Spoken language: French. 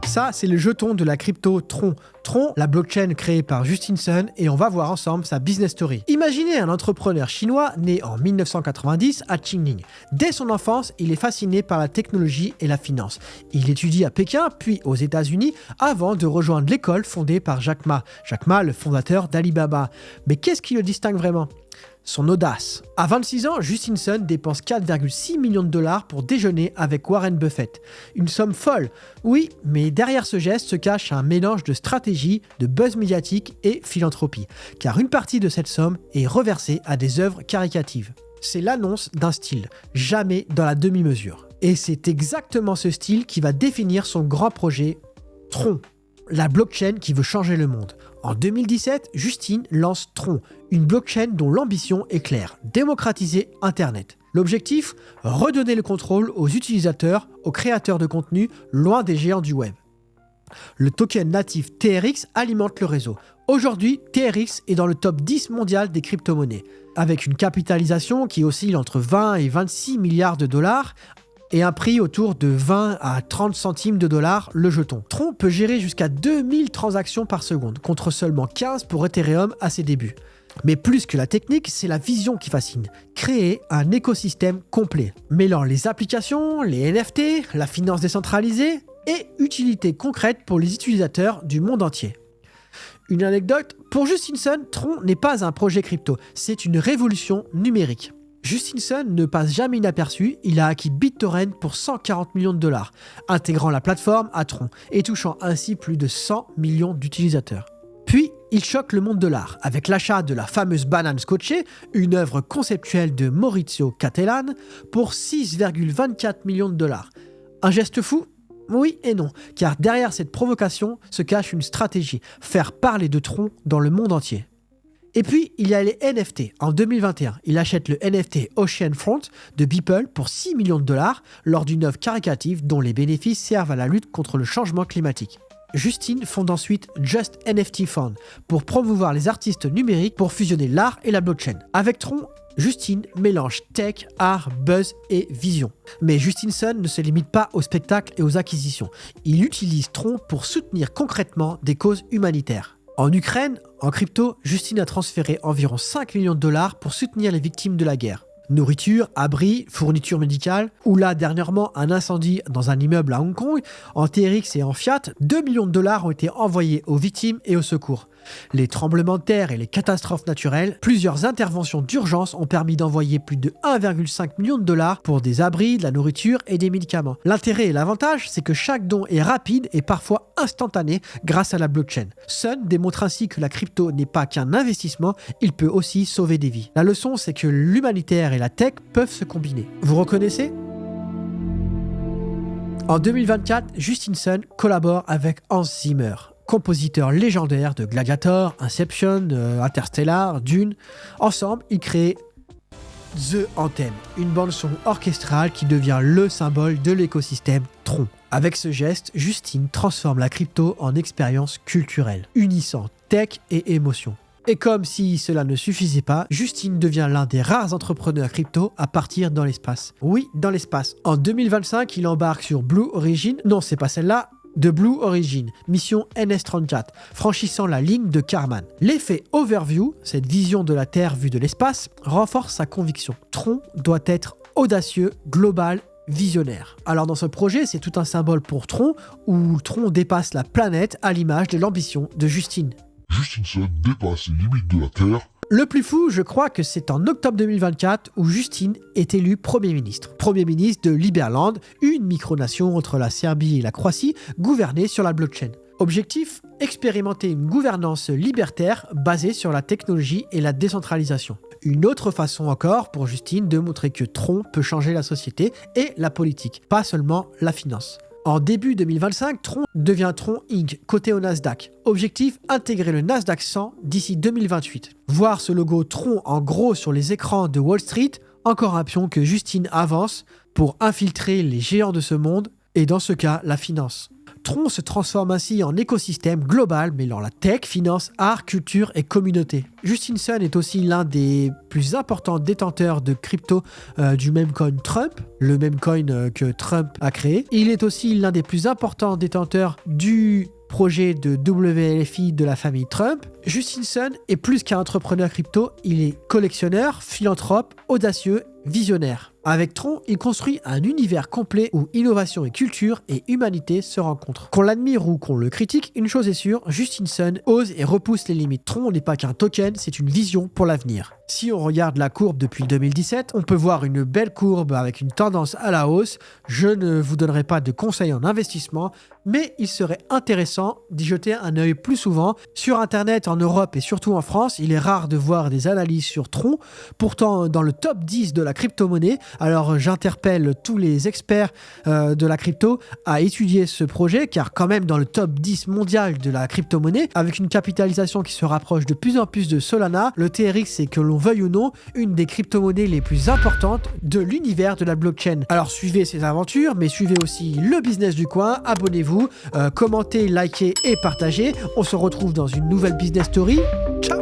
Ça, c'est le jeton de la crypto Tron. Tron, la blockchain créée par Justin Sun, et on va voir ensemble sa business story. Imaginez un entrepreneur chinois né en 1990 à Qingling. Dès son enfance, il est fasciné par la technologie et la finance. Il étudie à Pékin, puis aux États-Unis, avant de rejoindre l'école fondée par Jack Ma. Jack Ma, le fondateur d'Alibaba. Mais qu'est-ce qui le distingue vraiment ? Son audace. À 26 ans, Justin Sun dépense 4,6 millions de dollars pour déjeuner avec Warren Buffett. Une somme folle, oui, mais derrière ce geste se cache un mélange de stratégie, de buzz médiatique et philanthropie, car une partie de cette somme est reversée à des œuvres caricatives. C'est l'annonce d'un style, jamais dans la demi-mesure. Et c'est exactement ce style qui va définir son grand projet Tron, la blockchain qui veut changer le monde. En 2017, Justin lance Tron, une blockchain dont l'ambition est claire, démocratiser Internet. L'objectif ? Redonner le contrôle aux utilisateurs, aux créateurs de contenu, loin des géants du web. Le token natif TRX alimente le réseau. Aujourd'hui, TRX est dans le top 10 mondial des crypto-monnaies, avec une capitalisation qui oscille entre 20 et 26 milliards de dollars, et un prix autour de 20 à 30 centimes de dollars le jeton. Tron peut gérer jusqu'à 2000 transactions par seconde, contre seulement 15 pour Ethereum à ses débuts. Mais plus que la technique, c'est la vision qui fascine. Créer un écosystème complet, mêlant les applications, les NFT, la finance décentralisée et utilité concrète pour les utilisateurs du monde entier. Une anecdote, pour Justin Sun, Tron n'est pas un projet crypto, c'est une révolution numérique. Justin Sun ne passe jamais inaperçu, il a acquis BitTorrent pour 140 millions de dollars, intégrant la plateforme à Tron et touchant ainsi plus de 100 millions d'utilisateurs. Puis, il choque le monde de l'art avec l'achat de la fameuse banane scotchée, une œuvre conceptuelle de Maurizio Cattelan, pour 6,24 millions de dollars. Un geste fou ? Oui et non, car derrière cette provocation se cache une stratégie, faire parler de Tron dans le monde entier. Et puis, il y a les NFT. En 2021, il achète le NFT Oceanfront de Beeple pour 6 millions de dollars lors d'une œuvre caricative dont les bénéfices servent à la lutte contre le changement climatique. Justin fonde ensuite Just NFT Fund pour promouvoir les artistes numériques pour fusionner l'art et la blockchain. Avec Tron, Justin mélange tech, art, buzz et vision. Mais Justin Sun ne se limite pas au spectacle et aux acquisitions. Il utilise Tron pour soutenir concrètement des causes humanitaires. En Ukraine, en crypto, Justin a transféré environ 5 millions de dollars pour soutenir les victimes de la guerre. Nourriture, abris, fournitures médicales, ou là dernièrement un incendie dans un immeuble à Hong Kong, en TRX et en fiat, 2 millions de dollars ont été envoyés aux victimes et au secours. Les tremblements de terre et les catastrophes naturelles, plusieurs interventions d'urgence ont permis d'envoyer plus de 1,5 million de dollars pour des abris, de la nourriture et des médicaments. L'intérêt et l'avantage, c'est que chaque don est rapide et parfois instantané grâce à la blockchain. Sun démontre ainsi que la crypto n'est pas qu'un investissement, il peut aussi sauver des vies. La leçon, c'est que l'humanitaire et la tech peuvent se combiner. Vous reconnaissez ? En 2024, Justin Sun collabore avec Hans Zimmer, compositeur légendaire de Gladiator, Inception, Interstellar, Dune. Ensemble, ils créent The Anthem, une bande-son orchestrale qui devient le symbole de l'écosystème Tron. Avec ce geste, Justin transforme la crypto en expérience culturelle, unissant tech et émotion. Et comme si cela ne suffisait pas, Justin devient l'un des rares entrepreneurs crypto à partir dans l'espace. Oui, dans l'espace. En 2025, il embarque sur Blue Origin. Non, c'est pas celle-là. De Blue Origin, mission NS-34, franchissant la ligne de Kármán. L'effet overview, cette vision de la Terre vue de l'espace, renforce sa conviction. Tron doit être audacieux, global, visionnaire. Alors dans ce projet, c'est tout un symbole pour Tron, où Tron dépasse la planète à l'image de l'ambition de Justin. Justin Sun dépasse les limites de la Terre. Le plus fou, je crois que c'est en octobre 2024 où Justin est élu Premier ministre. Premier ministre de Liberland, une micronation entre la Serbie et la Croatie, gouvernée sur la blockchain. Objectif ? Expérimenter une gouvernance libertaire basée sur la technologie et la décentralisation. Une autre façon encore pour Justin de montrer que Tron peut changer la société et la politique, pas seulement la finance. En début 2025, Tron devient Tron Inc., coté au Nasdaq. Objectif, intégrer le Nasdaq 100 d'ici 2028. Voir ce logo Tron en gros sur les écrans de Wall Street, encore un pion que Justin avance pour infiltrer les géants de ce monde, et dans ce cas, la finance. Tron se transforme ainsi en écosystème global mêlant la tech, finance, art, culture et communauté. Justin Sun est aussi l'un des plus importants détenteurs de crypto du meme coin Trump, le meme coin que Trump a créé. Il est aussi l'un des plus importants détenteurs du projet de WLFI de la famille Trump. Justin Sun est plus qu'un entrepreneur crypto, il est collectionneur, philanthrope, audacieux, visionnaire. Avec Tron, il construit un univers complet où innovation et culture et humanité se rencontrent. Qu'on l'admire ou qu'on le critique, une chose est sûre, Justin Sun ose et repousse les limites. Tron n'est pas qu'un token, c'est une vision pour l'avenir. Si on regarde la courbe depuis 2017, on peut voir une belle courbe avec une tendance à la hausse. Je ne vous donnerai pas de conseils en investissement, mais il serait intéressant d'y jeter un œil plus souvent. Sur Internet, en Europe et surtout en France, il est rare de voir des analyses sur Tron, pourtant dans le top 10 de la crypto-monnaie. Alors j'interpelle tous les experts de la crypto à étudier ce projet, car quand même dans le top 10 mondial de la crypto-monnaie, avec une capitalisation qui se rapproche de plus en plus de Solana, le TRX est, que l'on veuille ou non, une des crypto-monnaies les plus importantes de l'univers de la blockchain. Alors suivez ces aventures, mais suivez aussi le business du coin, abonnez-vous, commentez, likez et partagez. On se retrouve dans une nouvelle business story. Ciao!